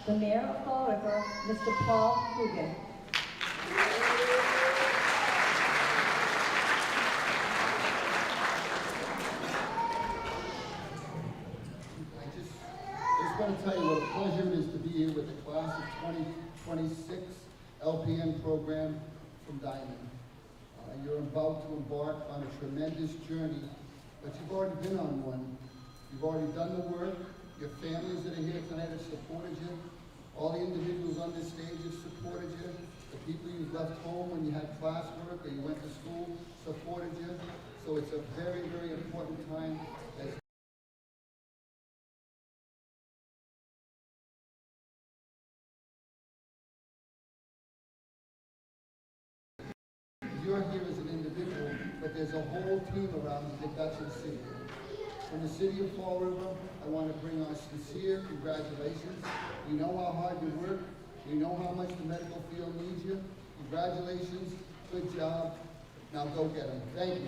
the Mayor of Fall River, Mr. Paul Coogan. I just want to tell you what a pleasure it is to be here with the class of 2026 LPN program from Diman. You're about to embark on a tremendous journey, but you've already been on one. You've already done the work. Your families that are here tonight have supported you. All the individuals on this stage have supported you. The people you've left home when you had classwork or you went to school supported you. So it's a very, very important time as you're here as an individual, but there's a whole team around you that you see. From the city of Fall River, I want to bring our sincere congratulations. We know how hard you work. We know how much the medical field needs you. Congratulations. Good job. Now go get them. Thank you.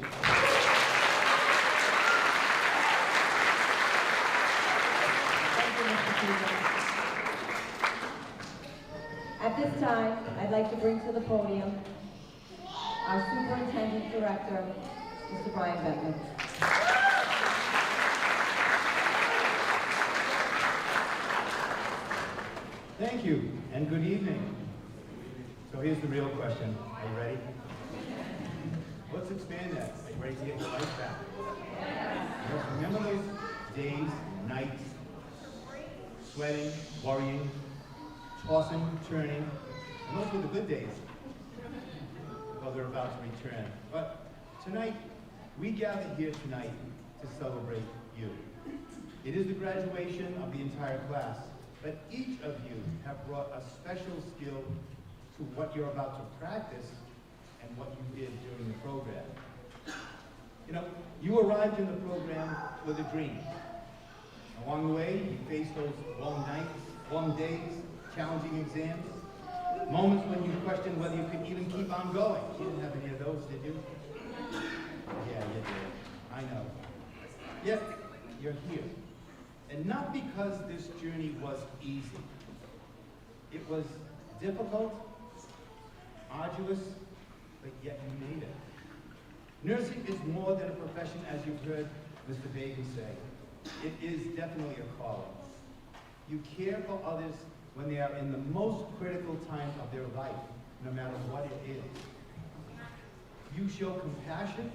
Thank you, Mr. Coogan. At this time, I'd like to bring to the podium our Superintendent Director, Mr. Brian Beckman. Thank you, and good evening. So here's the real question. Are you ready? Let's expand that. Are you ready to get your life back? Yes, remember those days, nights, sweating, worrying, tossing, turning, and those were the good days. Well, they're about to return. But tonight, we gather here tonight to celebrate you. It is the graduation of the entire class, but each of you have brought a special skill to what you're about to practice and what you did during the program. You know, you arrived in the program with a dream. Along the way, you faced those long nights, long days, challenging exams, moments when you questioned whether you could even keep on going. You didn't have any of those, did you? Yeah, you did. I know. Yet, you're here. And not because this journey was easy. It was difficult, arduous, but yet you made it. Nursing is more than a profession, as you've heard Mr. Bagan say. It is definitely a calling. You care for others when they are in the most critical time of their life, no matter what it is. You show compassion,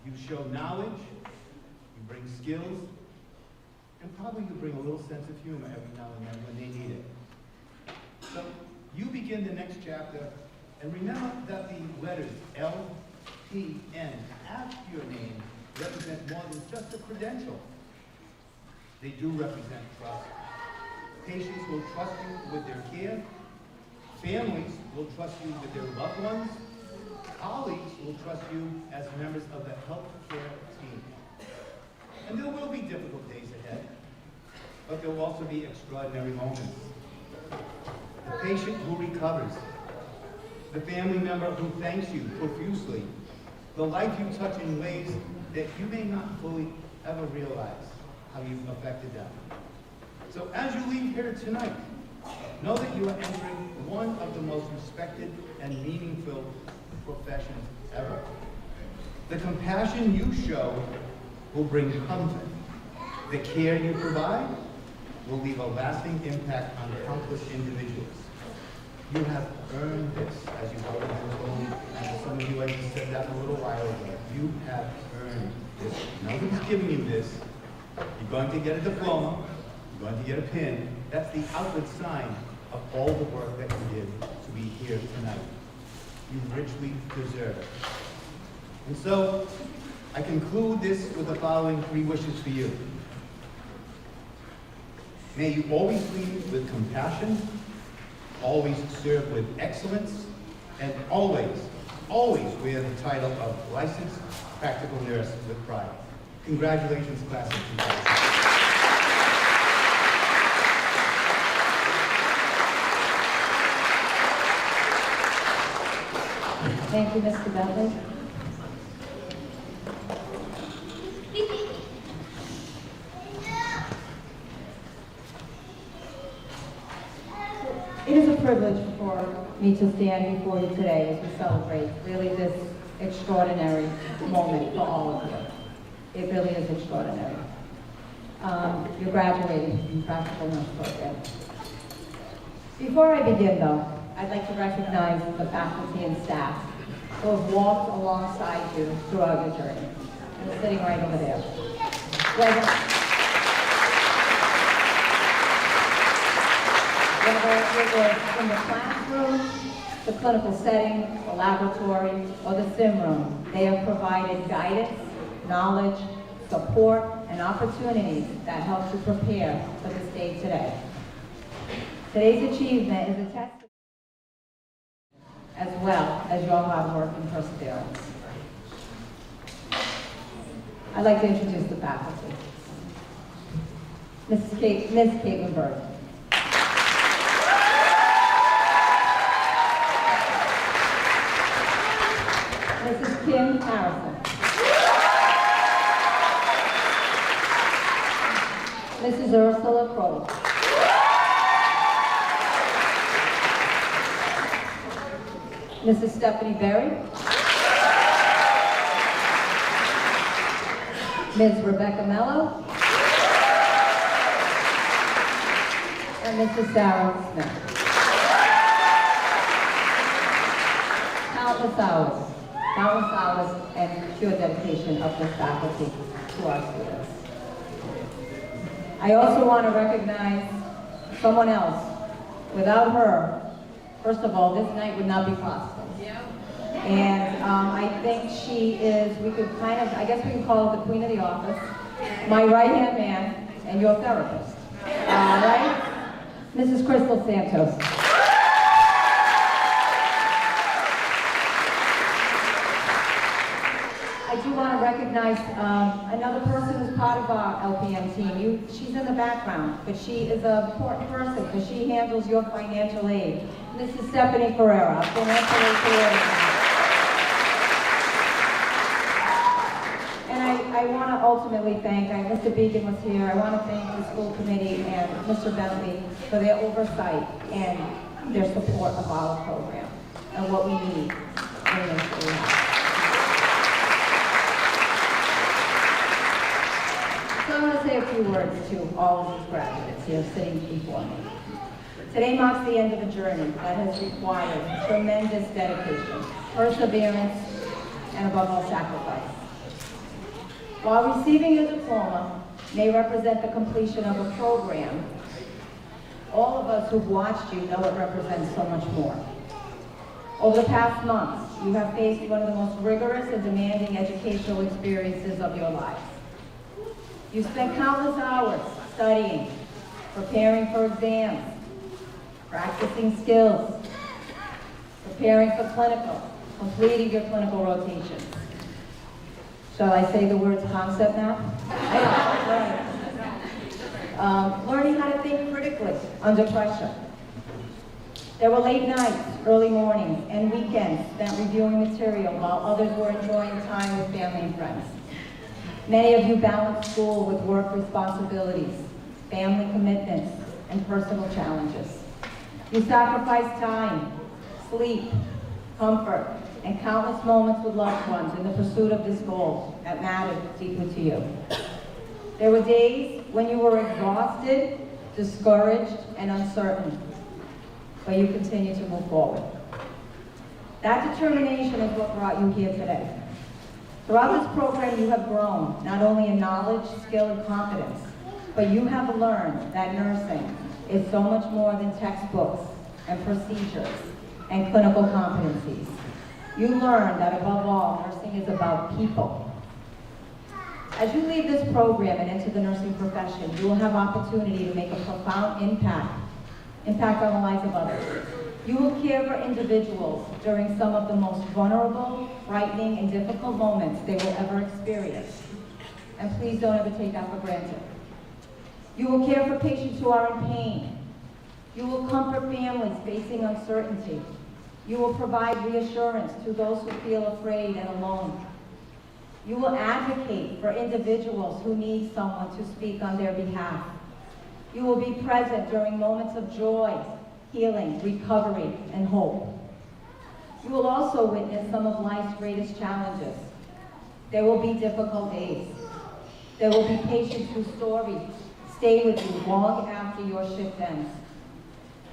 you show knowledge, you bring skills, and probably you bring a little sense of humor every now and then when they need it. So you begin the next chapter, and remember that the letters L, P, N after your name represent more than just a credential. They do represent trust. Patients will trust you with their care. Families will trust you with their loved ones. Colleagues will trust you as members of the healthcare team. And there will be difficult days ahead, but there will also be extraordinary moments. The patient who recovers, the family member who thanks you profusely, the life you touch in ways that you may not fully ever realize how you've affected them. So as you leave here tonight, know that you are entering one of the most respected and meaningful professions ever. The compassion you show will bring comfort. The care you provide will leave a lasting impact on countless individuals. You have earned this, as you already told, and some of you I just said that a little while ago. You have earned this. Nobody's giving you this. You're going to get a diploma. You're going to get a pin. That's the outward sign of all the work that you did to be here tonight. You richly deserve it. And so, I conclude this with the following 3 wishes for you. May you always lead with compassion, always serve with excellence, and always, always wear the title of licensed practical nurse with pride. Congratulations, class of 2000. Thank you, Mr. Bentley. It is a privilege for me to stand before you today as we celebrate really this extraordinary moment for all of you. It really is extraordinary. You're graduating from Practical Nurse Program. Before I begin though, I'd like to recognize the faculty and staff who have walked alongside you throughout your journey. And they're sitting right over there. Whether it was in the classroom, the clinical setting, the laboratory, or the sim room, they have provided guidance, knowledge, support, and opportunities that help you prepare for this day today. Today's achievement is a testament as well as your hard work and perseverance. I'd like to introduce the faculty. Ms. Caitlin Bird. Mrs. Kim Harrison. Mrs. Ursula Crowe. Mrs. Stephanie Berry. Ms. Rebecca Mello. And Mrs. Sarah Smith. Countless hours and pure dedication of this faculty to our students. I also want to recognize someone else. Without her, first of all, this night would not be possible. And I think she is, we could kind of, I guess we can call her the queen of the office, my right-hand man, and your therapist. Right? Mrs. Crystal Santos. I do want to recognize another person who's part of our LPM team. She's in the background, but she is an important person because she handles your financial aid. Mrs. Stephanie Ferreira, financial aid coordinator. And I want to ultimately thank, Mr. Beacon was here, I want to thank the school committee and Mr. Bentley for their oversight and their support of our program and what we need in this area. So I'm going to say a few words to all of these graduates here sitting before me. Today marks the end of a journey that has required tremendous dedication, perseverance, and above all, sacrifice. While receiving your diploma may represent the completion of a program, all of us who've watched you know it represents so much more. Over the past months, you have faced one of the most rigorous and demanding educational experiences of your lives. You spent countless hours studying, preparing for exams, practicing skills, preparing for clinical, completing your clinical rotations. Shall I say the words concept now? Learning how to think critically under pressure. There were late nights, early mornings, and weekends spent reviewing material while others were enjoying time with family and friends. Many of you balanced school with work responsibilities, family commitments, and personal challenges. You sacrificed time, sleep, comfort, and countless moments with loved ones in the pursuit of this goal that mattered deeply to you. There were days when you were exhausted, discouraged, and uncertain, but you continued to move forward. That determination is what brought you here today. Throughout this program, you have grown, not only in knowledge, skill, and confidence, but you have learned that nursing is so much more than textbooks and procedures and clinical competencies. You learn that above all, nursing is about people. As you leave this program and enter the nursing profession, you will have opportunity to make a profound impact on the lives of others. You will care for individuals during some of the most vulnerable, frightening, and difficult moments they will ever experience. And please don't ever take that for granted. You will care for patients who are in pain. You will comfort families facing uncertainty. You will provide reassurance to those who feel afraid and alone. You will advocate for individuals who need someone to speak on their behalf. You will be present during moments of joy healing, recovery, and hope. You will also witness some of life's greatest challenges. There will be difficult days. There will be patients whose stories stay with you long after your shift ends.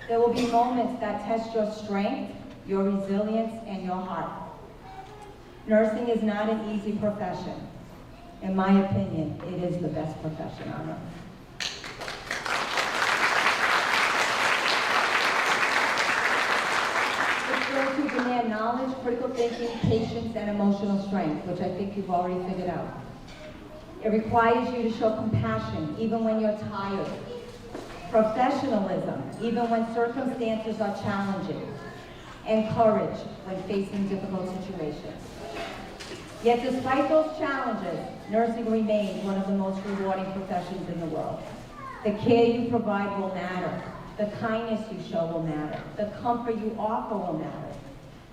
There will be moments that test your strength, your resilience, and your heart. Nursing is not an easy profession. In my opinion, it is the best profession on earth. It's those who demand knowledge, critical thinking, patience, and emotional strength, which I think you've already figured out. It requires you to show compassion even when you're tired, professionalism even when circumstances are challenging, and courage when facing difficult situations. Yet despite those challenges, nursing remains one of the most rewarding professions in the world. The care you provide will matter. The kindness you show will matter. The comfort you offer will matter.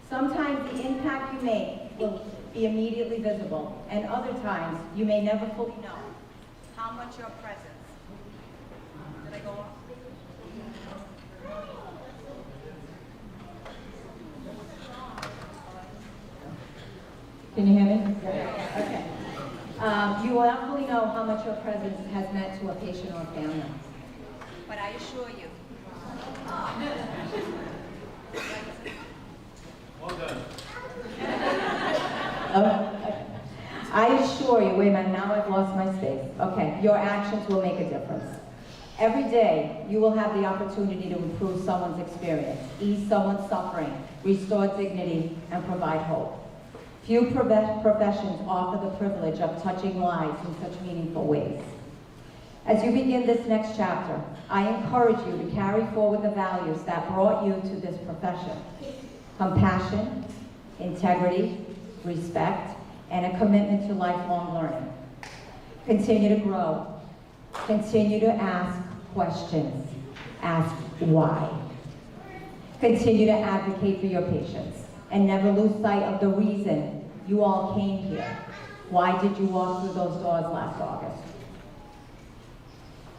Sometimes the impact you make will be immediately visible, and other times you may never fully know how much your presence. Did I go off? Can you hear me? Okay. You will not fully know how much your presence has meant to a patient or a family. But I assure you. Well done. Okay. I assure you, wait a minute, now I've lost my space. Okay, your actions will make a difference. Every day, you will have the opportunity to improve someone's experience, ease someone's suffering, restore dignity, and provide hope. Few professions offer the privilege of touching lives in such meaningful ways. As you begin this next chapter, I encourage you to carry forward the values that brought you to this profession: compassion, integrity, respect, and a commitment to lifelong learning. Continue to grow. Continue to ask questions. Ask why. Continue to advocate for your patients, and never lose sight of the reason you all came here. Why did you walk through those doors last August?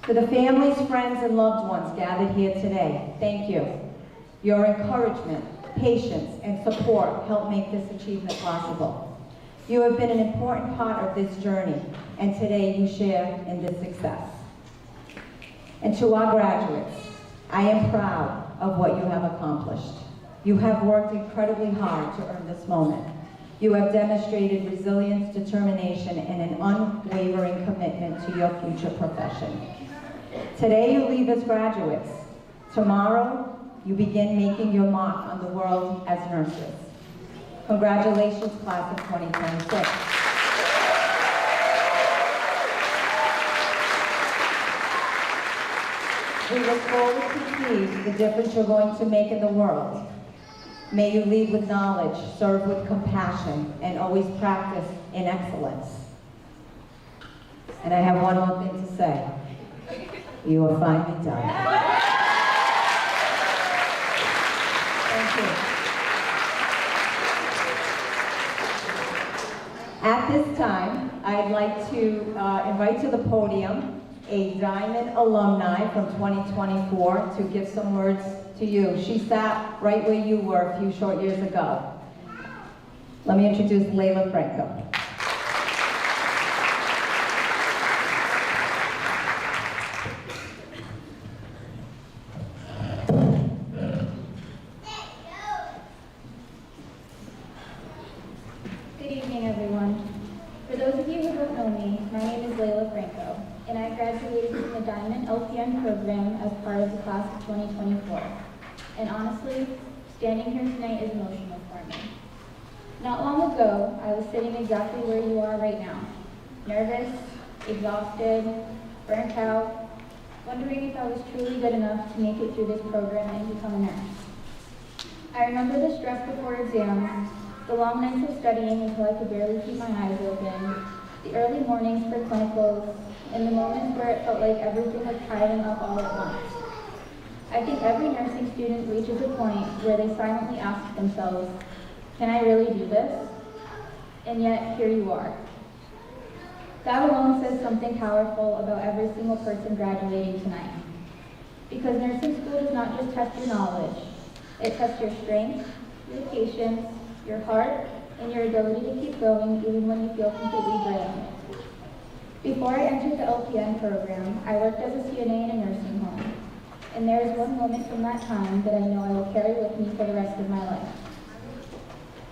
To the families, friends, and loved ones gathered here today, thank you. Your encouragement, patience, and support helped make this achievement possible. You have been an important part of this journey, and today you share in this success. And to our graduates, I am proud of what you have accomplished. You have worked incredibly hard to earn this moment. You have demonstrated resilience, determination, and an unwavering commitment to your future profession. Today you leave as graduates. Tomorrow, you begin making your mark on the world as nurses. Congratulations, class of 2026. We look forward to see the difference you're going to make in the world. May you lead with knowledge, serve with compassion, and always practice in excellence. And I have one more thing to say. You are finally done. Thank you. At this time, I'd like to invite to the podium a Diman alumni from 2024 to give some words to you. She sat right where you were a few short years ago. Let me introduce Layla Franco. Good evening, everyone. For those of you who don't know me, my name is Layla Franco, and I graduated from the Diman LPN program as part of the class of 2024. And honestly, standing here tonight is emotional for me. Not long ago, I was sitting exactly where you are right now. Nervous, exhausted, burnt out, wondering if I was truly good enough to make it through this program and become a nurse. I remember the stress before exams, the long nights of studying until I could barely keep my eyes open, the early mornings for clinicals, and the moments where it felt like everything was piling up all at once. I think every nursing student reaches a point where they silently ask themselves, can I really do this? And yet, here you are. That alone says something powerful about every single person graduating tonight. Because nursing school does not not just test your knowledge. It tests your strength, your patience, your heart, and your ability to keep going even when you feel completely drained. Before I entered the LPN program, I worked as a CNA in a nursing home. And there is one moment from that time that I know I will carry with me for the rest of my life.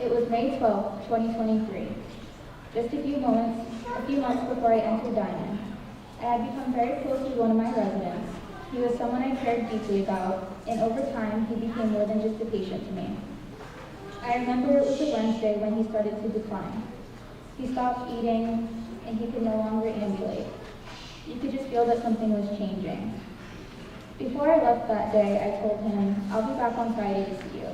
It was May 12, 2023. Just a few months before I entered Diman. I had become very close with one of my residents. He was someone I cared deeply about, and over time, he became more than just a patient to me. I remember it was a Wednesday when he started to decline. He stopped eating, and he could no longer ambulate. You could just feel that something was changing. Before I left that day, I told him, I'll be back on Friday to see you.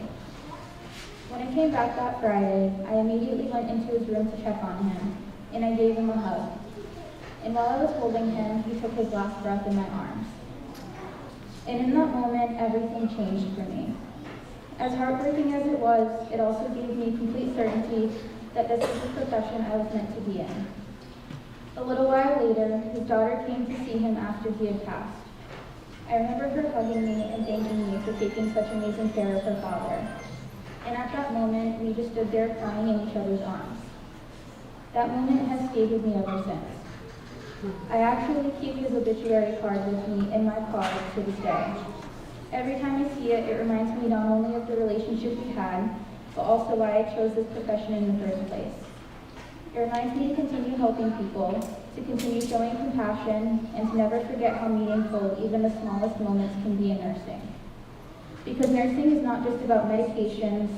When I came back that Friday, I immediately went into his room to check on him, and I gave him a hug. And while I was holding him, he took his last breath in my arms. And in that moment, everything changed for me. As heartbreaking as it was, it also gave me complete certainty that this is the profession I was meant to be in. A little while later, his daughter came to see him after he had passed. I remember her hugging me and thanking me for taking such amazing care of her father. And at that moment, we just stood there crying in each other's arms. That moment has stayed with me ever since. I actually keep his obituary card with me in my car to this day. Every time I see it, it reminds me not only of the relationship we had, but also why I chose this profession in the first place. It reminds me to continue helping people, to continue showing compassion, and to never forget how meaningful even the smallest moments can be in nursing. Because nursing is not just about medications,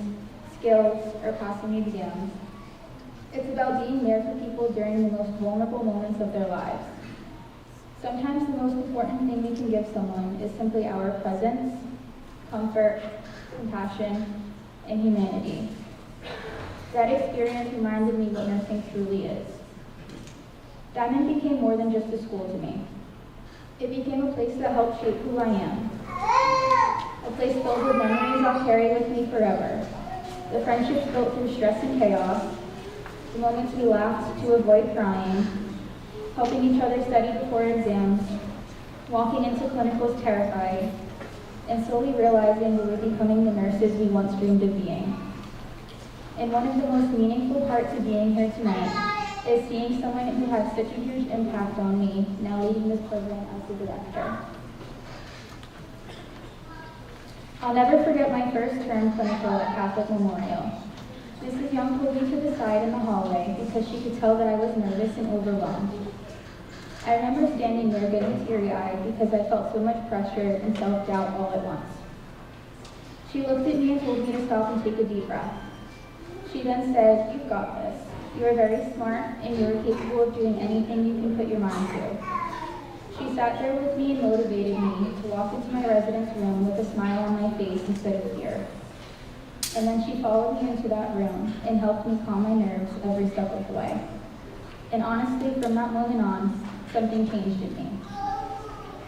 skills, or passing exams. It's about being there for people during the most vulnerable moments of their lives. Sometimes the most important thing we can give someone is simply our presence, comfort, compassion, and humanity. That experience reminded me what nursing truly is. Diman became more than just a school to me. It became a place that helped shape who I am. A place filled with memories I'll carry with me forever. The friendships built through stress and chaos, the moments we laughed to avoid crying, helping each other study before exams, walking into clinicals terrified, and slowly realizing we were becoming the nurses we once dreamed of being. And one of the most meaningful parts of being here tonight is seeing someone who had such a huge impact on me now leading this program as the director. I'll never forget my first term clinical at Catholic Memorial. Mrs. Young pulled me to the side in the hallway because she could tell that I was nervous and overwhelmed. I remember standing there getting teary-eyed because I felt so much pressure and self-doubt all at once. She looked at me and told me to stop and take a deep breath. She then said, "You've got this. You are very smart and you are capable of doing anything you can put your mind to." She sat there with me and motivated me to walk into my residence room with a smile on my face instead of fear. And then she followed me into that room and helped me calm my nerves every step of the way. And honestly, from that moment on, something changed in me.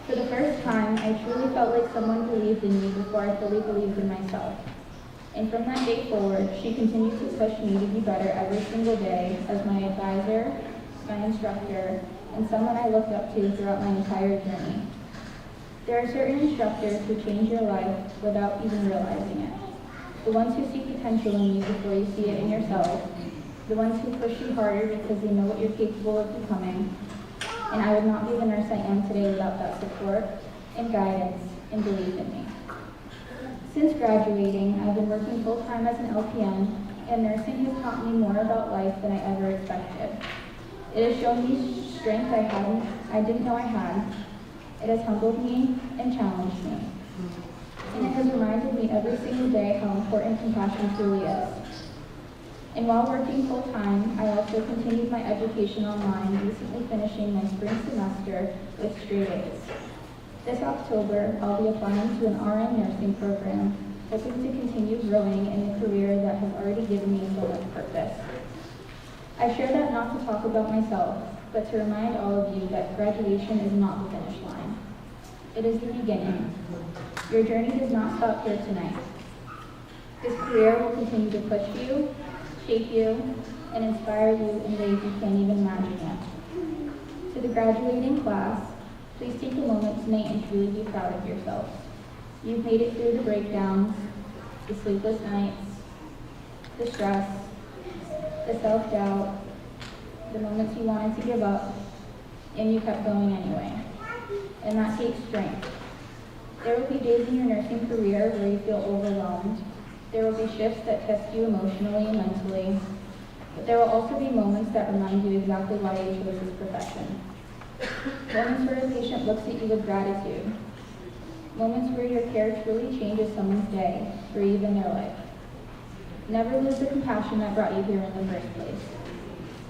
For the first time, I truly felt like someone believed in me before I fully believed in myself. And from that day forward, she continued to push me to be better every single day as my advisor, my instructor, and someone I looked up to throughout my entire journey. There are certain instructors who change your life without even realizing it. The ones who see potential in you before you see it in yourself. The ones who push you harder because they know what you're capable of becoming. And I would not be the nurse I am today without that support and guidance and belief in me. Since graduating, I've been working full-time as an LPN, and nursing has taught me more about life than I ever expected. It has shown me strength I didn't know I had. It has humbled me and challenged me. And it has reminded me every single day how important compassion truly is. And while working full-time, I also continued my education online, recently finishing my spring semester with straight A's. This October, I'll be applying to an RN nursing program, hoping to continue growing in a career that has already given me so much purpose. I share that not to talk about myself, but to remind all of you that graduation is not the finish line. It is the beginning. Your journey does not stop here tonight. This career will continue to push you, shape you, and inspire you in ways you can't even imagine yet. To the graduating class, please take a moment tonight and truly be proud of yourselves. You've made it through the breakdowns, the sleepless nights, the stress, the self-doubt, the moments you wanted to give up, and you kept going anyway. And that takes strength. There will be days in your nursing career where you feel overwhelmed. There will be shifts that test you emotionally and mentally. But there will also be moments that remind you exactly why you chose this profession. Moments where a patient looks at you with gratitude. Moments where your care truly changes someone's day, or even their life. Never lose the compassion that brought you here in the first place.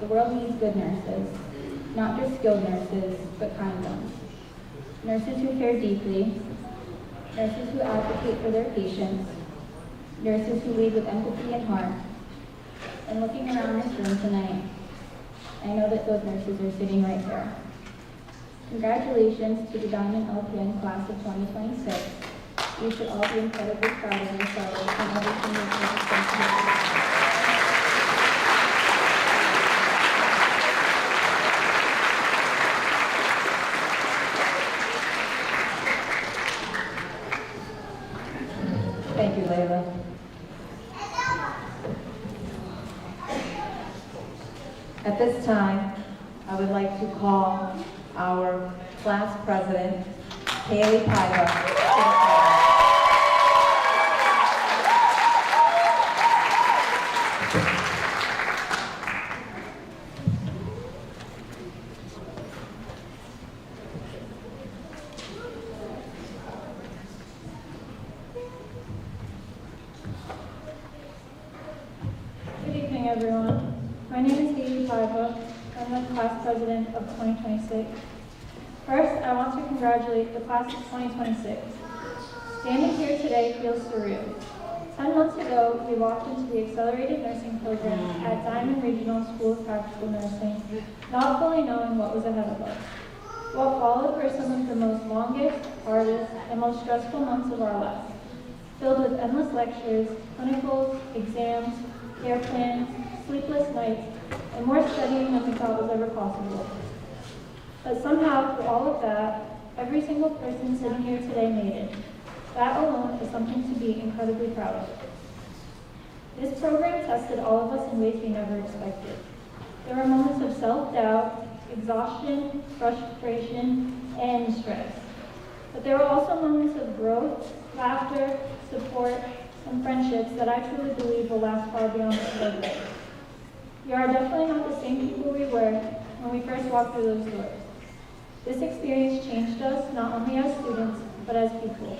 The world needs good nurses, not just skilled nurses, but kind ones. Nurses who care deeply, nurses who advocate for their patients, nurses who lead with empathy and heart. And looking around this room tonight, I know that those nurses are sitting right there. Congratulations to the Diman LPN class of 2026. You should all be incredibly proud of yourselves and everything you've done. Thank you, Layla. At this time, I would like to call our class president, Haley Paiva, to the podium. Good evening, everyone. My name is Haley Paiva. I'm the class president of 2026. First, I want to congratulate the class of 2026. Standing here today feels surreal. 10 months ago, we walked into the accelerated nursing program at Diman Regional School of Practical Nursing, not fully knowing what was ahead of us. What followed were some of the most longest, hardest, and most stressful months of our lives, filled with endless lectures, clinicals, exams, care plans, sleepless nights, and more studying than we thought was ever possible. But somehow, through all of that, every single person sitting here today made it. That alone is something to be incredibly proud of. This program tested all of us in ways we never expected. There were moments of self-doubt, exhaustion, frustration, and stress. But there were also moments of growth, laughter, support, and friendships that I truly believe will last far beyond this program. We are definitely not the same people we were when we first walked through those doors. This experience changed us not only as students, but as people.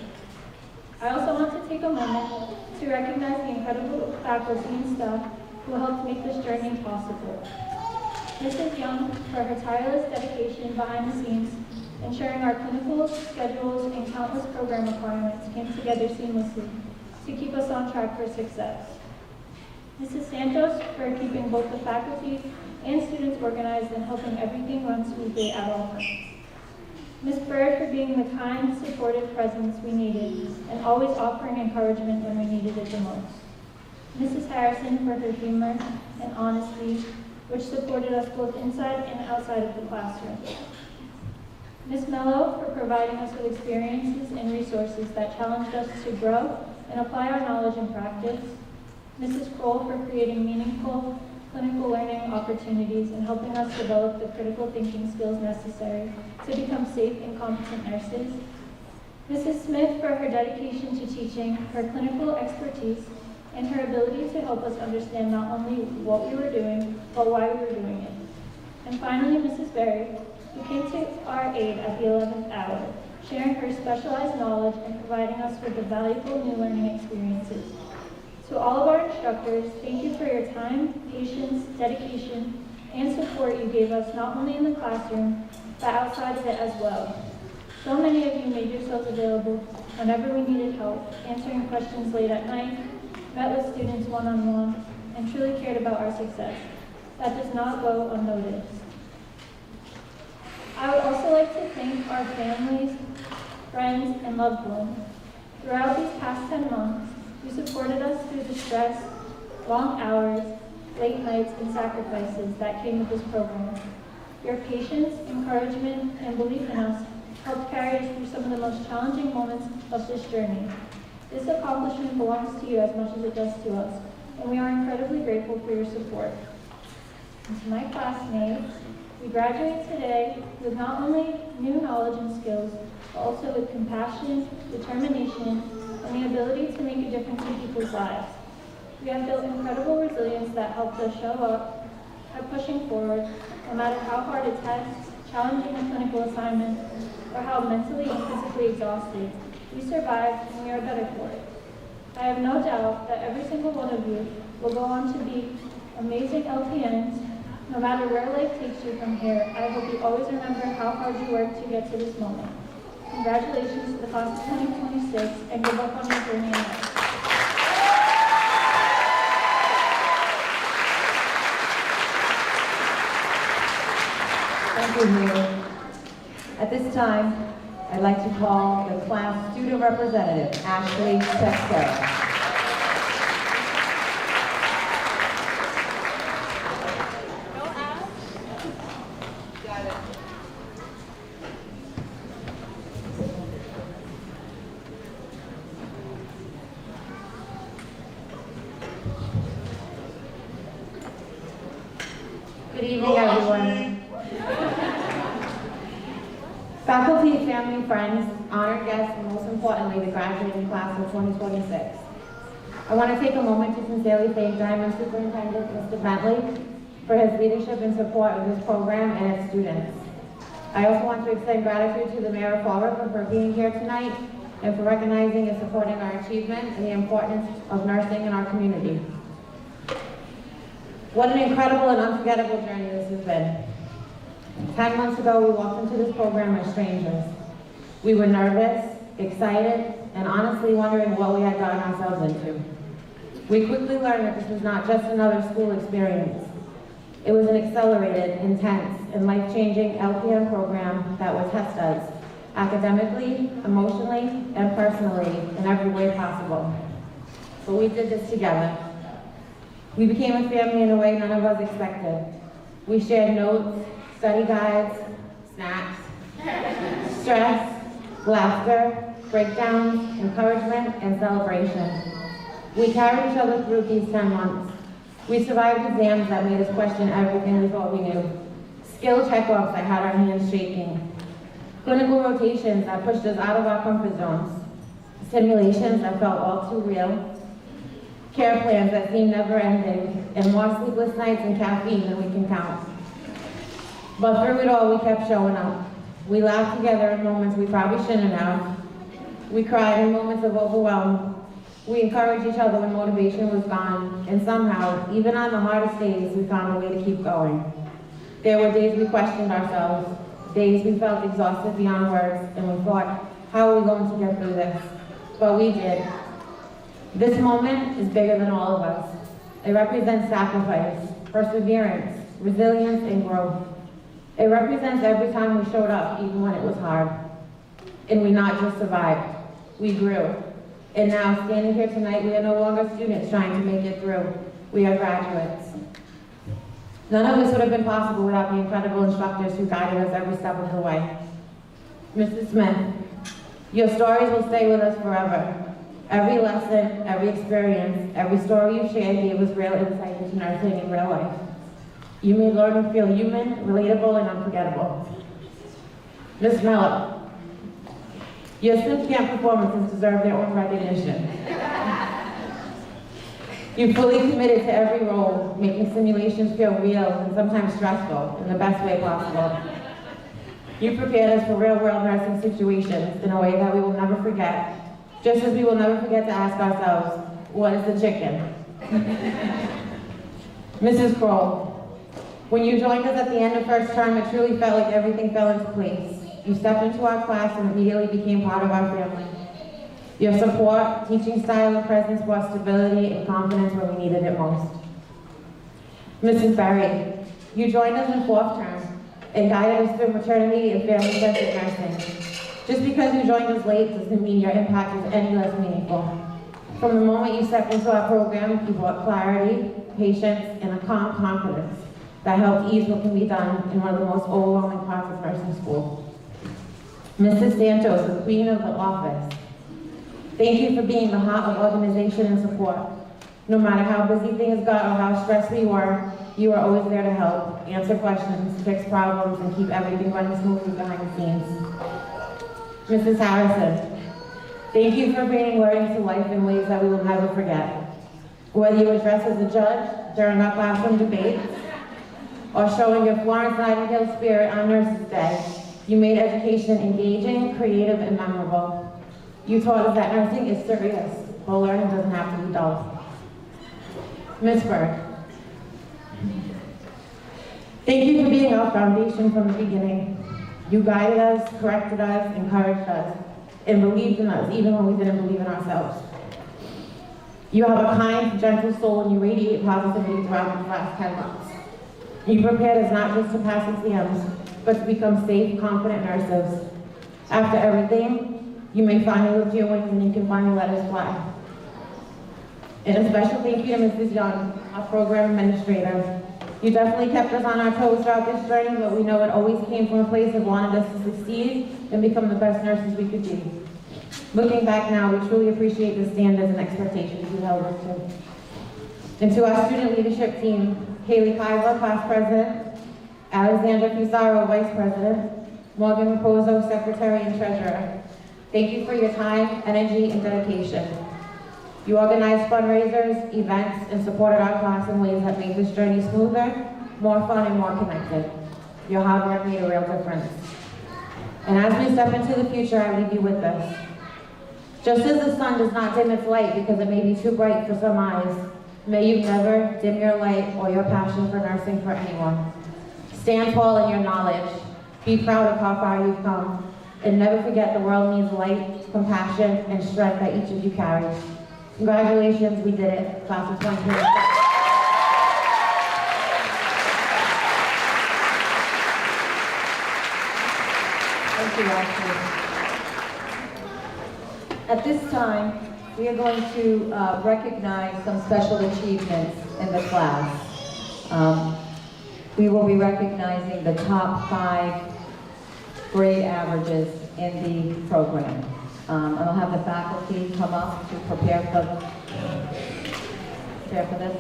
I also want to take a moment to recognize the incredible faculty and staff who helped make this journey possible. Mrs. Young, for her tireless dedication behind the scenes, ensuring our clinicals, schedules, and countless program requirements came together seamlessly to keep us on track for success. Mrs. Santos, for keeping both the faculty and students organized and helping everything run smoothly at all times. Ms. Bird, for being the kind, supportive presence we needed and always offering encouragement when we needed it the most. Mrs. Harrison, for her humor and honesty, which supported us both inside and outside of the classroom. Ms. Mello, for providing us with experiences and resources that challenged us to grow and apply our knowledge in practice. Mrs. Kroll, for creating meaningful clinical learning opportunities and helping us develop the critical thinking skills necessary to become safe and competent nurses. Mrs. Smith, for her dedication to teaching, her clinical expertise, and her ability to help us understand not only what we were doing, but why we were doing it. And finally, Mrs. Berry, who came to our aid at the 11th hour, sharing her specialized knowledge and providing us with the valuable new learning experiences. To all of our instructors, thank you for your time, patience, dedication, and support you gave us not only in the classroom, but outside of it as well. So many of you made yourselves available whenever we needed help, answering questions late at night, met with students one-on-one, and truly cared about our success. That does not go unnoticed. I would also like to thank our families, friends, and loved ones. Throughout these past 10 months, you supported us through the stress, long hours, late nights, and sacrifices that came with this program. Your patience, encouragement, and belief in us helped carry us through some of the most challenging moments of this journey. This accomplishment belongs to you as much as it does to us, and we are incredibly grateful for your support. And to my classmates, we graduate today with not only new knowledge and skills, but also with compassion, determination, and the ability to make a difference in people's lives. We have built incredible resilience that helps us show up, kept pushing forward, no matter how hard a test, challenging a clinical assignment, or how mentally and physically exhausted. We survived and we are better for it. I have no doubt that every single one of you will go on to be amazing LPNs. No matter where life takes you from here, I hope you always remember how hard you worked to get to this moment. Congratulations to the class of 2026, and good luck on your journey in life. Thank you, Haley. At this time, I'd like to call the class student representative, Ashley Texera. Good evening, everyone. Faculty, family, friends, honored guests, and most importantly, the graduating class of 2026. I want to take a moment to sincerely thank Diman Superintendent Mr. Bentley for his leadership and support of this program and its students. I also want to extend gratitude to the Mayor of Fall River for being here tonight and for recognizing and supporting our achievement and the importance of nursing in our community. What an incredible and unforgettable journey this has been. 10 months ago, we walked into this program as strangers. We were nervous, excited, and honestly wondering what we had gotten ourselves into. We quickly learned that this was not just another school experience. It was an accelerated, intense, and life-changing LPN program that would test us academically, emotionally, and personally in every way possible. But we did this together. We became a family in a way none of us expected. We shared notes, study guides, snacks, stress, laughter, breakdowns, encouragement, and celebration. We carried each other through these 10 months. We survived exams that made us question everything we thought we knew. Skill check-offs that had our hands shaking. Clinical rotations that pushed us out of our comfort zones. Simulations that felt all too real. Care plans that seemed never-ending, and more sleepless nights and caffeine than we can count. But through it all, we kept showing up. We laughed together in moments we probably shouldn't have. We cried in moments of overwhelm. We encouraged each other when motivation was gone, and somehow, even on the hardest days, we found a way to keep going. There were days we questioned ourselves, days we felt exhausted beyond words, and we thought, how are we going to get through this? But we did. This moment is bigger than all of us. It represents sacrifice, perseverance, resilience, and growth. It represents every time we showed up, even when it was hard. And we not just survived, we grew. And now, standing here tonight, we are no longer students trying to make it through. We are graduates. None of this would have been possible without the incredible instructors who guided us every step of the way. Mrs. Smith, your stories will stay with us forever. Every lesson, every experience, every story you shared gave us real insight into nursing in real life. You made learning feel human, relatable, and unforgettable. Ms. Miller, your SIP camp performances deserve their own recognition. You fully committed to every role, making simulations feel real and sometimes stressful in the best way possible. You prepared us for real-world nursing situations in a way that we will never forget, just as we will never forget to ask ourselves, what is the chicken? Mrs. Kroll, when you joined us at the end of first term, it truly felt like everything fell into place. You stepped into our class and immediately became part of our family. Your support, teaching style, and presence brought stability and confidence where we needed it most. Mrs. Berry, you joined us in fourth term and guided us through maternity and family-centered nursing. Just because you joined us late doesn't mean your impact is any less meaningful. From the moment you stepped into our program, you brought clarity, patience, and a calm confidence that helped ease what can be done in one of the most overwhelming parts of nursing school. Mrs. Santos, the queen of the office, thank you for being the heart of organization and support. No matter how busy things got or how stressed we were always there to help, answer questions, fix problems, and keep everything running smoothly behind the scenes. Mrs. Harrison, thank you for bringing learning to life in ways that we will never forget. Whether you address as a judge during our classroom debates, or showing your Florence Nightingale spirit on Nurses Day, you made education engaging, creative, and memorable. You taught us that nursing is serious, but learning doesn't have to be dull. Ms. Berg, thank you for being our foundation from the beginning. You guided us, corrected us, encouraged us, and believed in us even when we didn't believe in ourselves. You have a kind, gentle soul, and you radiate positivity throughout these last 10 months. You prepared us not just to pass exams, but to become safe, confident nurses. After everything, you may finally lift your wings and you can finally let us fly. And a special thank you to Mrs. Young, our program administrator. You definitely kept us on our toes throughout this journey, but we know it always came from a place of wanting us to succeed and become the best nurses we could be. Looking back now, we truly appreciate the standards and expectations you held us to. And to our student leadership team, Kaylee Kaiva, class president, Alexandra Fusaro, vice president, Morgan Raposo, secretary and treasurer. Thank you for your time, energy, and dedication. You organized fundraisers, events, and supported our class in ways that made this journey smoother, more fun, and more connected. Your hard work made a real difference. And as we step into the future, I leave you with this. Just as the sun does not dim its light because it may be too bright for some eyes, may you never dim your light or your passion for nursing for anyone. Stand tall in your knowledge, be proud of how far you've come, and never forget the world needs light, compassion, and strength that each of you carries. Congratulations, we did it, class of 2026. Thank you, Ashley. At this time, we are going to recognize some special achievements in the class. We will be recognizing the top 5 grade averages in the program. And I'll have the faculty come up to prepare for this.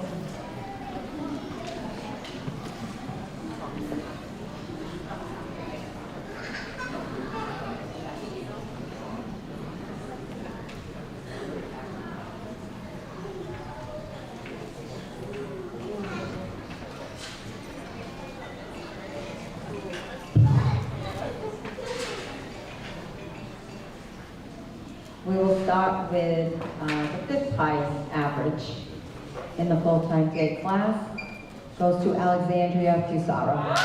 We will start with the 5th highest average in the full-time grade class. Goes to Alexandria Fusaro.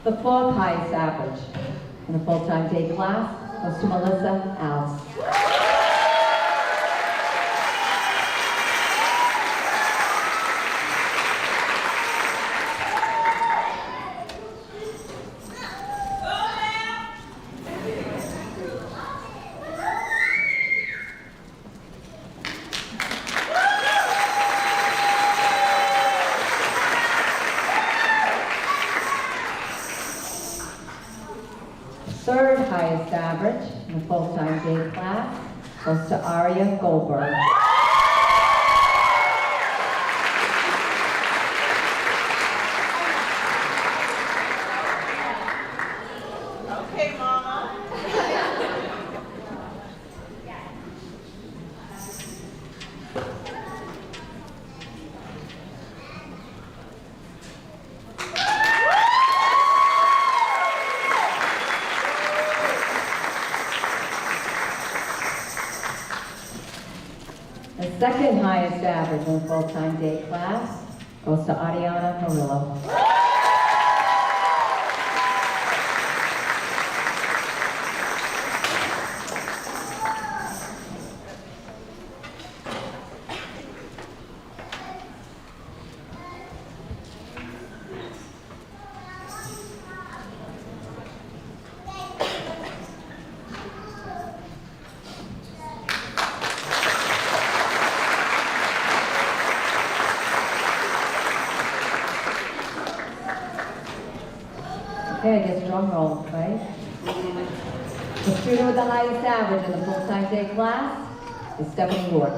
The 4th highest average in the full-time day class goes to Melissa Alves. Third highest average in the full-time day class goes to Aria Goldberg. Okay, Mama. highest average in the full-time day class goes to Ariana Murillo. Okay, I guess drum roll, right? The student with the highest average in the full-time day class is Stephanie York.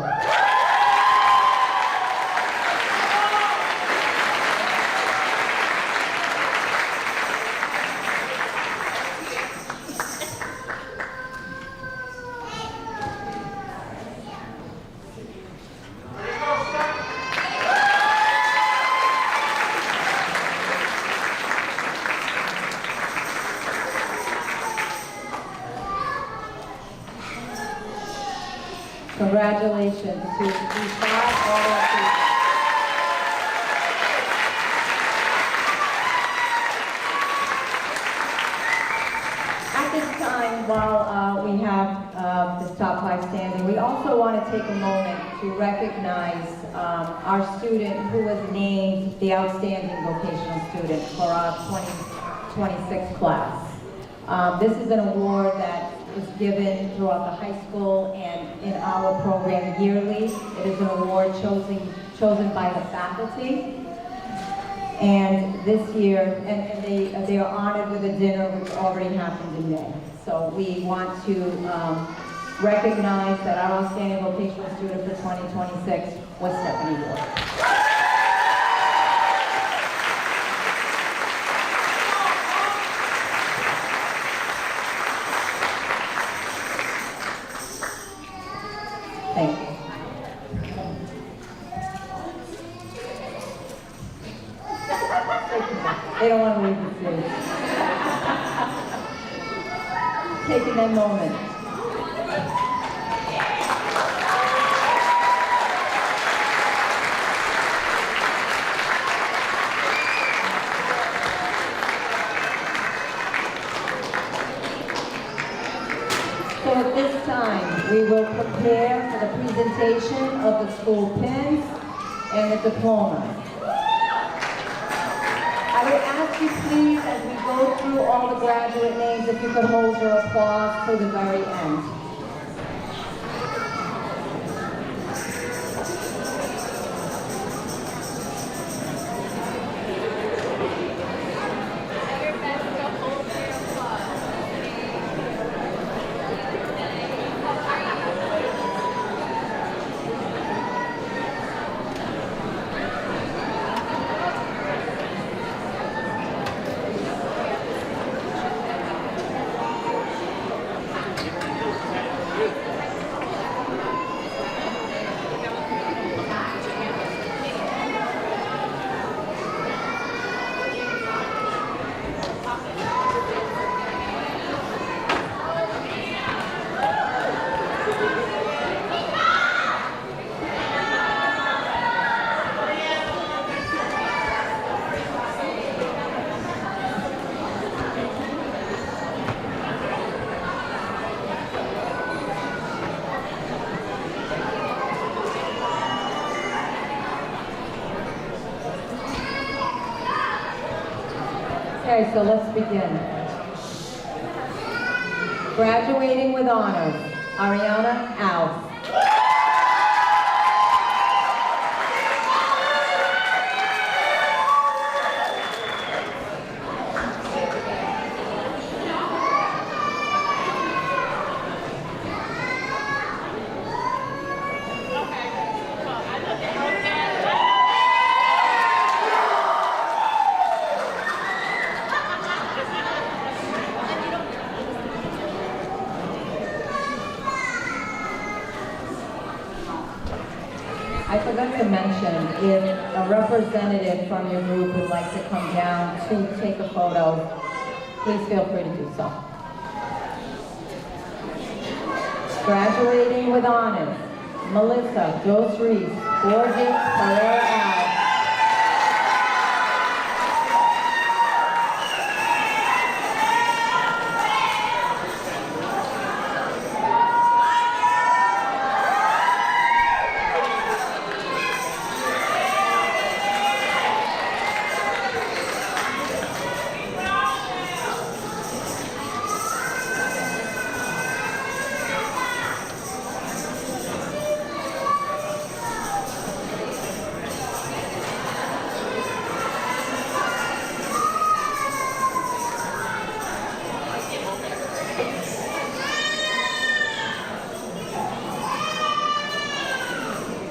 Congratulations to the 5 all-around. At this time, while we have this top 5 standing, we also want to take a moment to recognize our student who was named the Outstanding Vocational Student for our 2026 class. This is an award that is given throughout the high school and in our program yearly. It is an award chosen by the faculty. And this year, and they are honored with a dinner which already happened in May. So we want to recognize that our outstanding vocational student for 2026 was Stephanie York. Thank you. They don't want to leave the stage. Taking that moment. So at this time, we will prepare for the presentation of the school pins and the diplomas. I would ask you please, as we go through all the graduate names, if you could hold your applause to the very end. Okay, so let's begin. Graduating with honors, Ariana Alf. I forgot to mention, if a representative from your group would like to come down to take a photo, please feel free to do so. Graduating with honors, Melissa Dos Reese. Gorgeous Pereira Ave.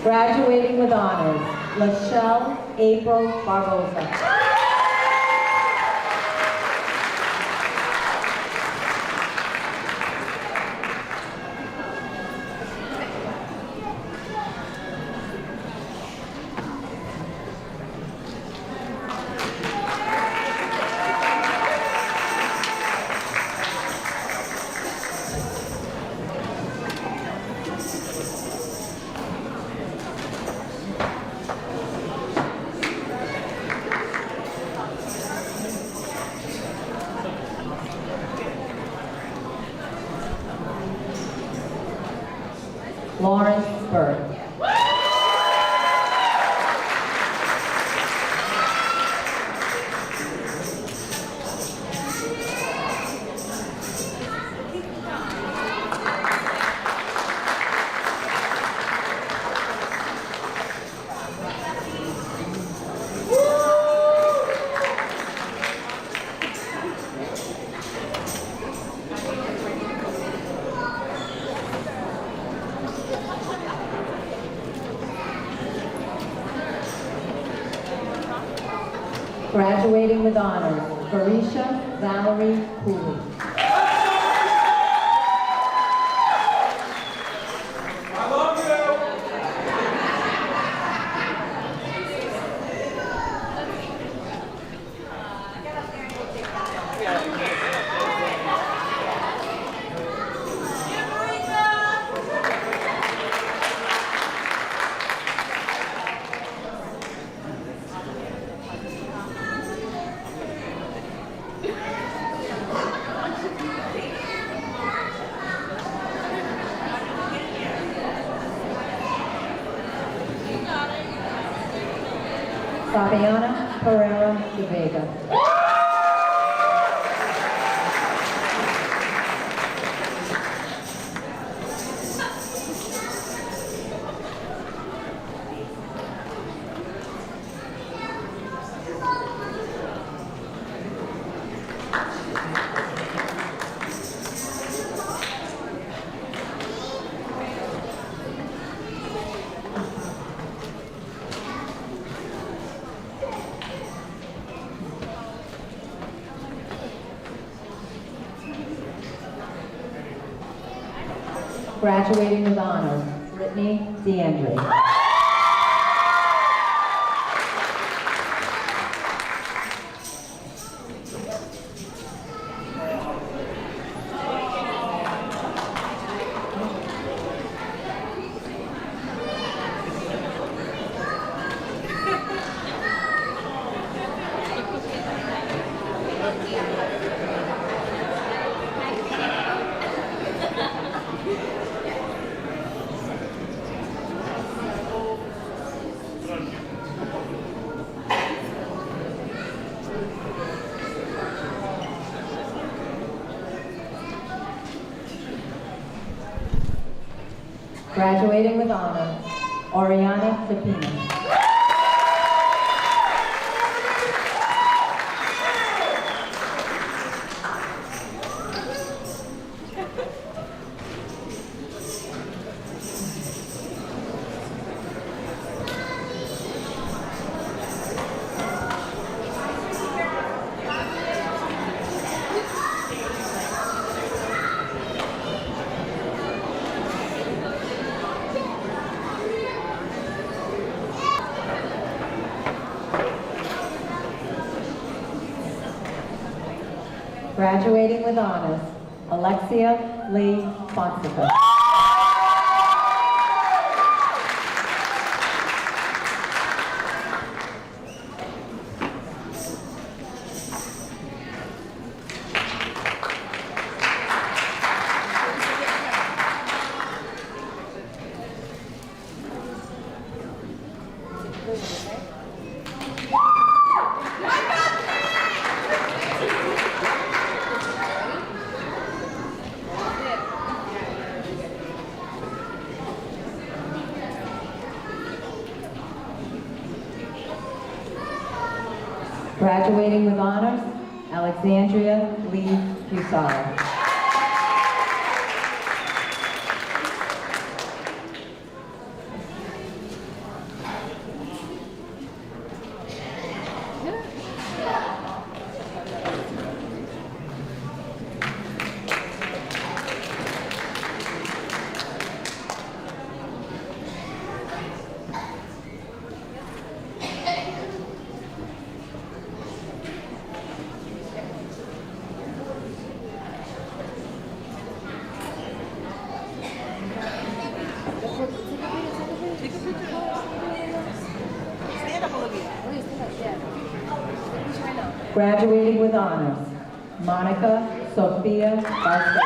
Graduating with honors, Lachelle April Barbosa. Lawrence Burke. Graduating with honors, Barisha Valerie Cooley. Fabiana Pereira de Vega. Graduating with honors, Brittany DeAndre. Graduating with honor, Oriana Cepina. Graduating with honors, Alexia Lee Fonseca. Graduating with honors, Alexandria Lee Fusaro. Graduating with honors, Monica Sophia Garcia.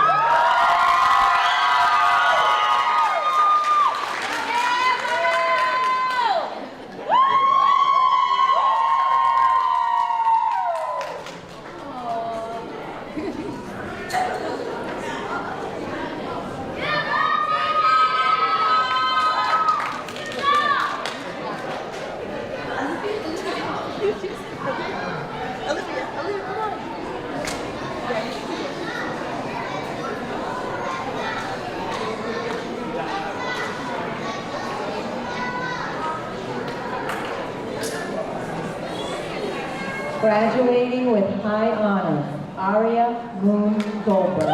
Graduating with high honors, Aria Moon Goldberg.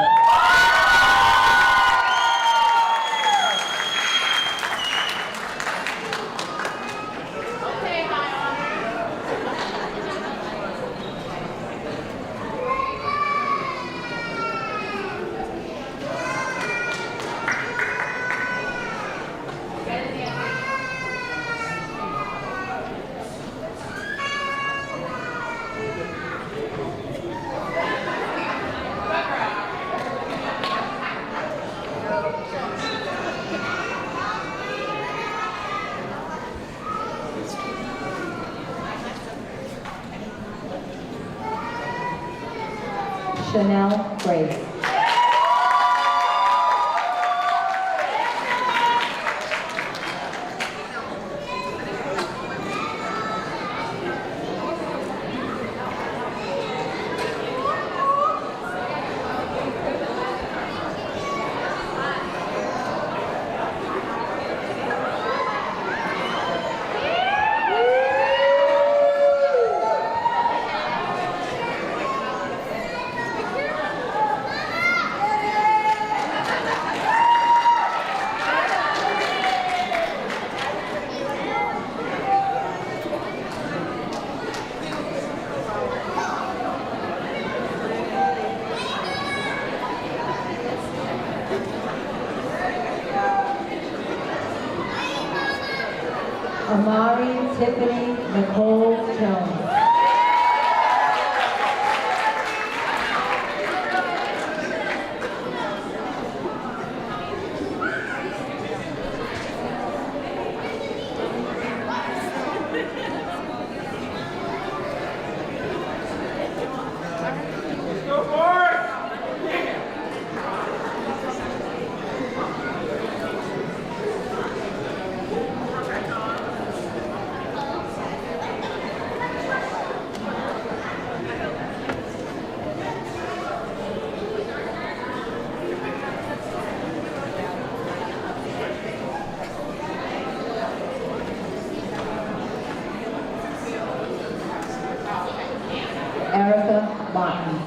Chanel Grace. Amari Tiffany Nicole Jones. Erica Martin.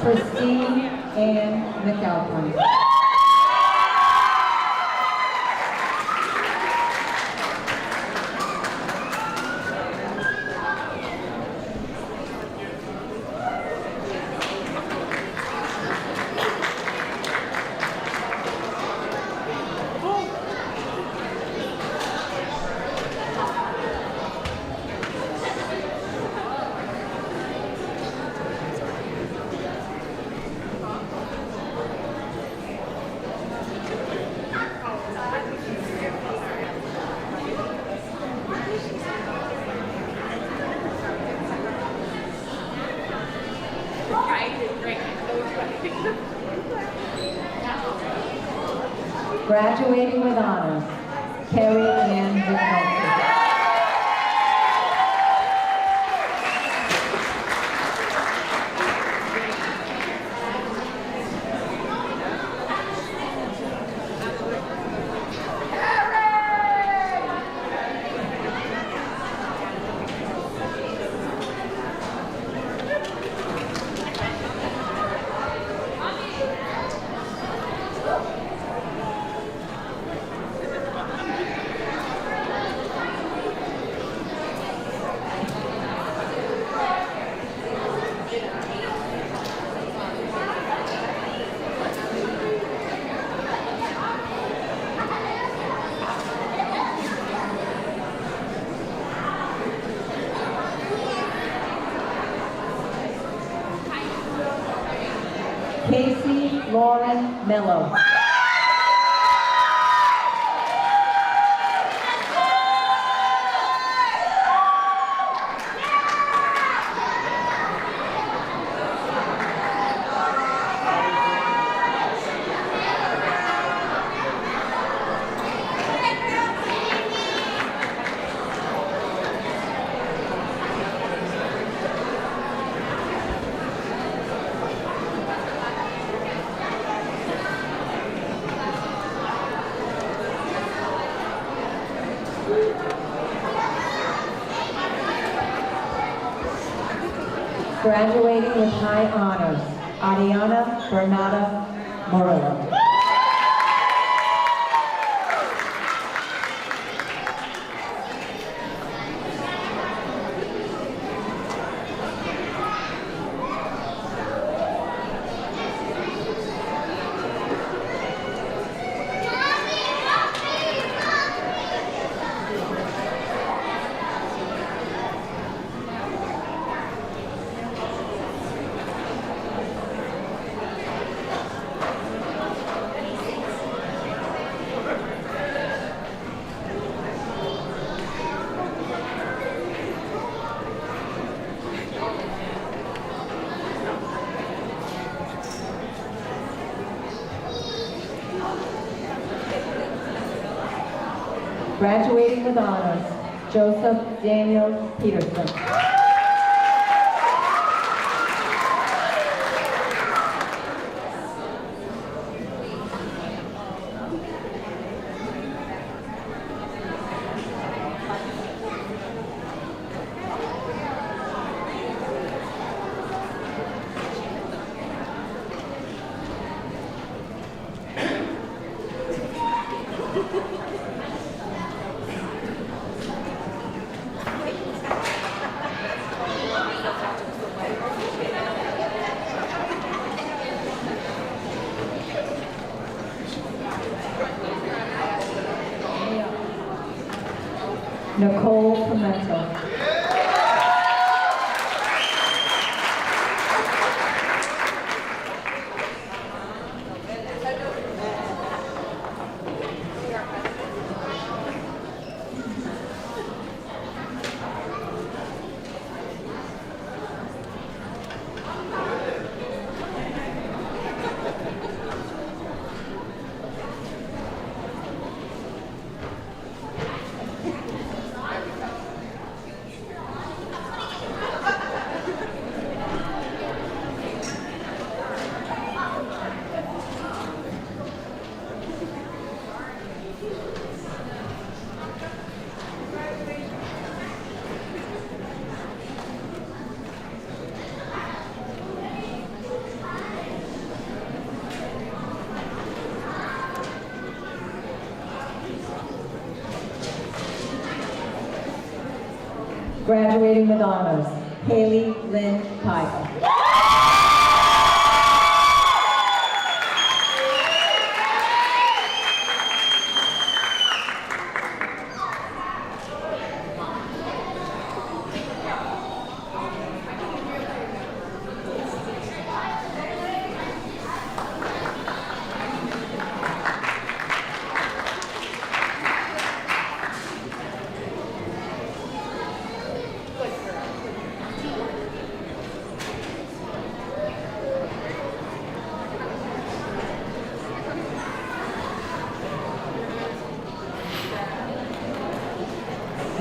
Christine Ann McAlpin. Graduating with honors, Carrie Ann McNulty. Casey Lauren Mello. Graduating with high honors, Ariana Bernada Morillo. Graduating with honors, Joseph Daniel Peterson. Nicole Pimento. Graduating with honors, Haley Lynn Kyle.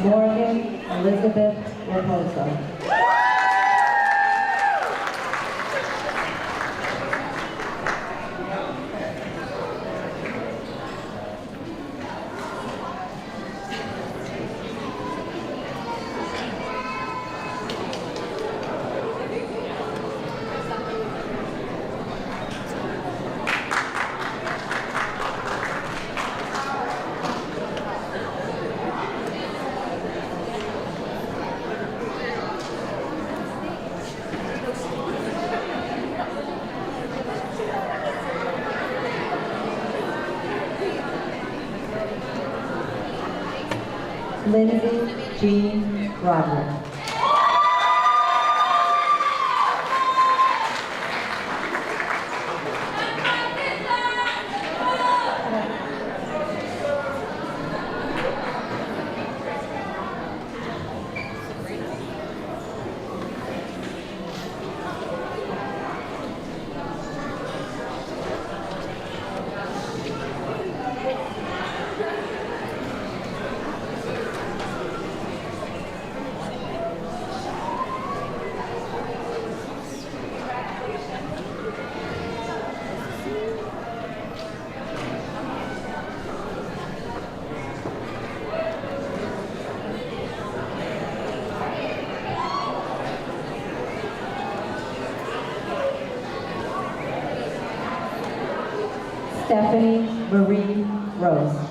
Morgan Elizabeth Raposo. Lindsay Jean Roderick. Stephanie Marie Rose.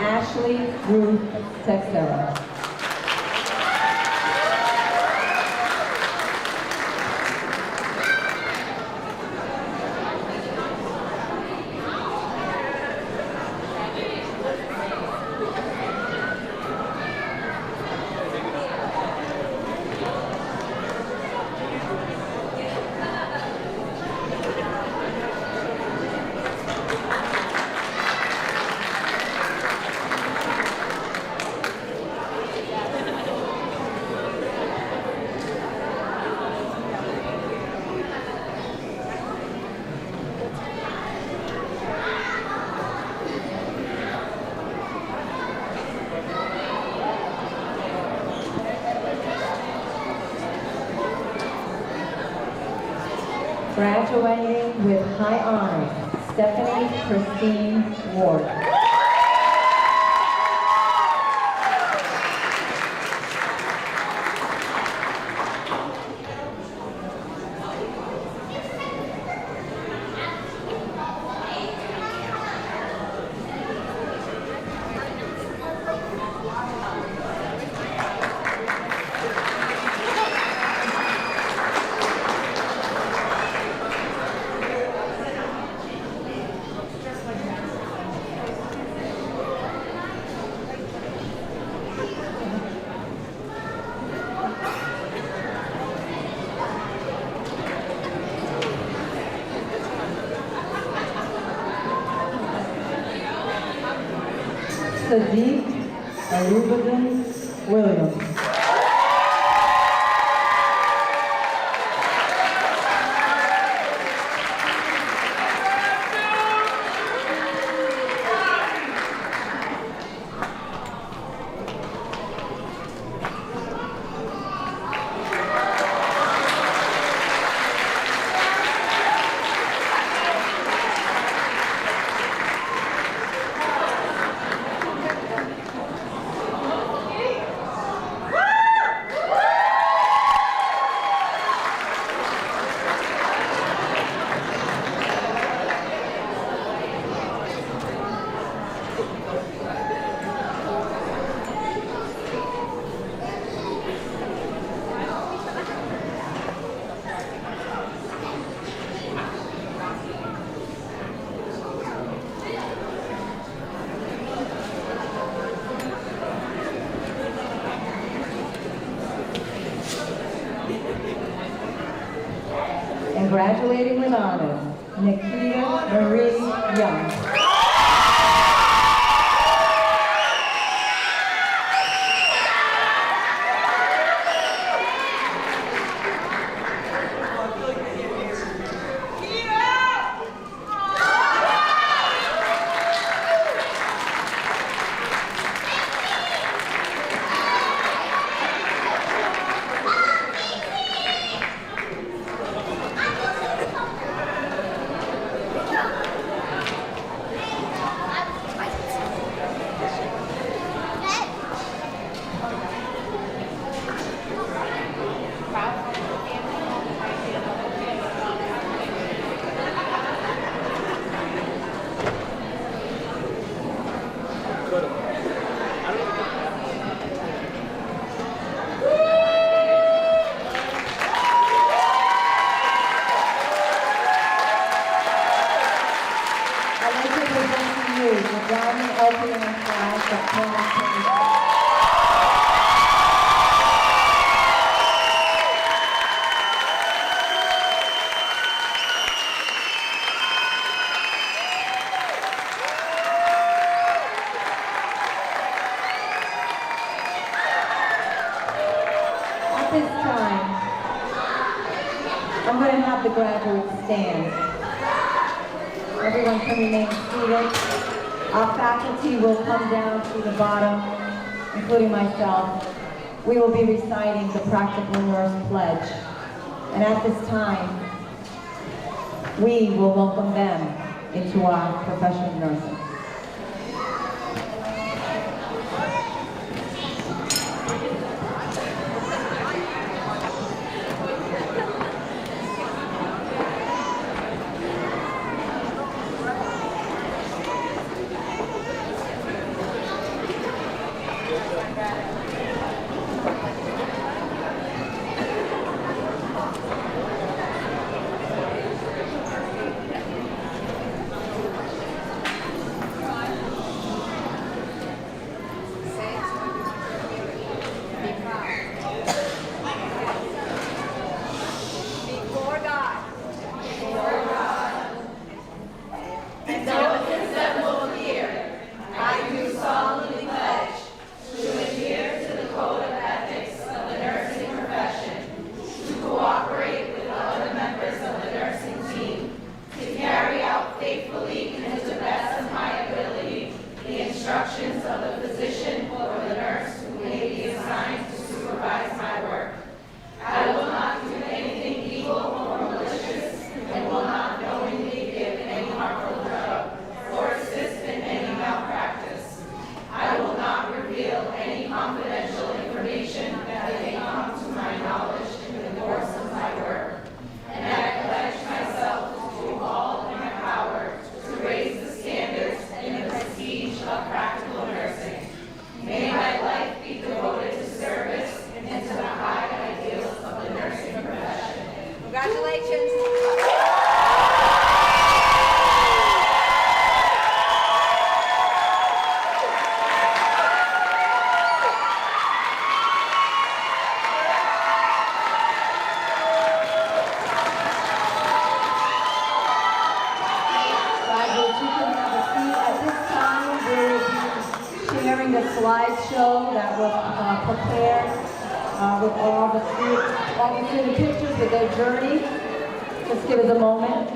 Ashley Ruth Texera. Graduating with high honors, Stephanie Christine Ward. Sadiq Arubadan Williams. graduating with honors, Nikita Marie Young. I'm going to have the graduates stand. Everyone can remain seated. Our faculty will come down to the bottom, including myself. We will be reciting the Practical Nurse Pledge. And at this time, we will welcome them into our profession of nursing. The slideshow that was prepared with all the student pictures with their journey. Just give us a moment.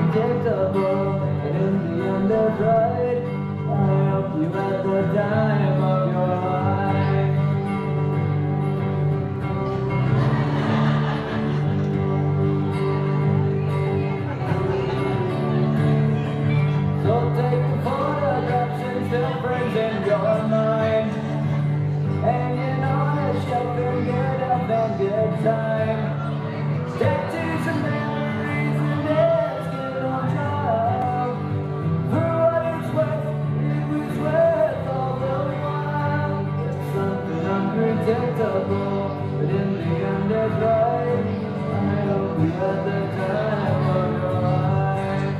unpredictable, and in the end it's right. I hope you had the time of your life. So take the photographs and still frames in your mind, hanging on a shelf in good health and good time. Tattoos and memories and asking on trial. For what it's worth, it was worth all the while. It's something unpredictable, but in the end it's right. I hope you had the time of your life.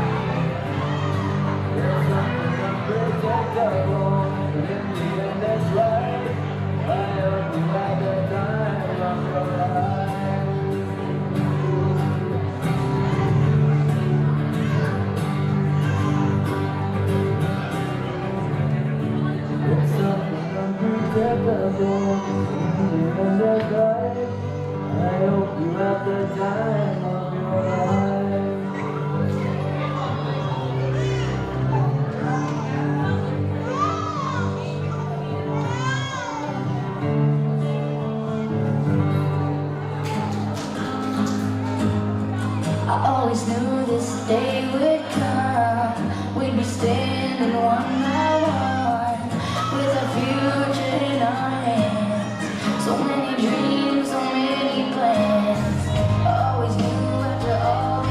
It's something unpredictable, but in the end it's right. I hope you had the time of your life. It's something unpredictable, in the end it's right. I hope you had the time of your life. I always knew this day would come. We'd be standing one by one, with our future in our hands. So many dreams, so many plans. I always knew after all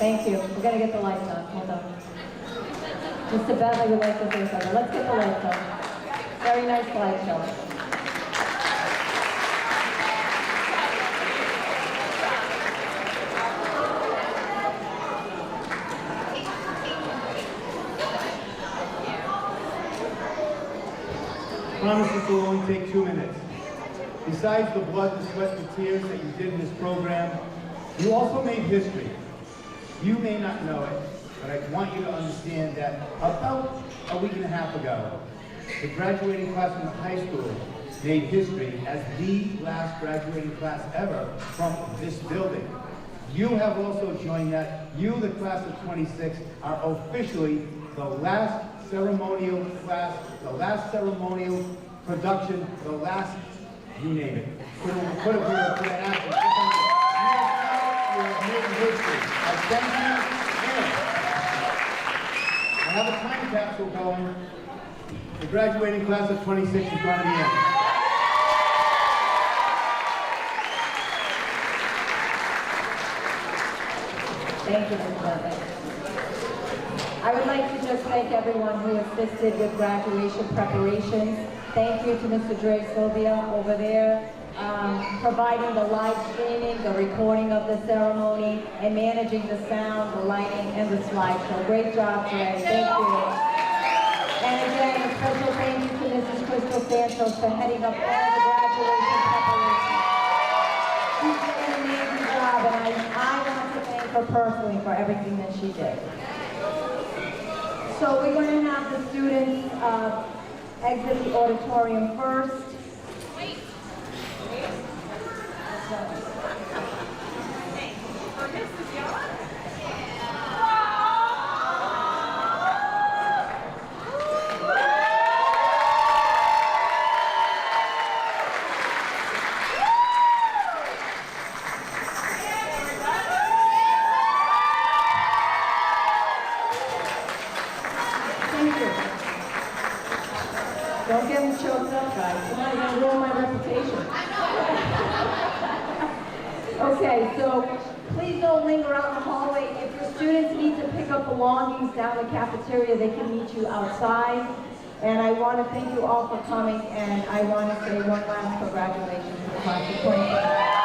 Thank you. We're gonna get the lights on. Hold on. Mr. Bentley would like to say something. Let's get the lights on. Very nice slideshow. Promise this will only take 2 minutes. Besides the blood, the sweat, and tears that you did in this program, you also made history. You may not know it, but I want you to understand that about a week and a half ago, the graduating class from the high school made history as the last graduating class ever from this building. You have also joined that. You, the class of 26, are officially the last ceremonial class, the last ceremonial production, the last, you name it. Put an answer. You have made history. I thank you. And I have a time capsule going. The graduating class of 26 is going to the end. Thank you, Mr. Bentley. I would like to just thank everyone who assisted with graduation preparations. Thank you to Mr. Dre Sylvia over there, providing the live streaming, the recording of the ceremony, and managing the sound, the lighting, and the slideshow. Great job, Dre. Thank you. And again, a special thank you to Mrs. Crystal Santos for heading up all the graduation preparations. She did an amazing job, and I want to thank her personally for everything that she did. So we're going to have the students exit the auditorium first. Wait. Thank you. Don't get me choked up, guys. Somebody's going to ruin my reputation. Okay, so please don't linger out in the hallway. If your students need to pick up belongings down the cafeteria, they can meet you outside. And I want to thank you all for coming, and I want to say one last congratulations to the class of 20.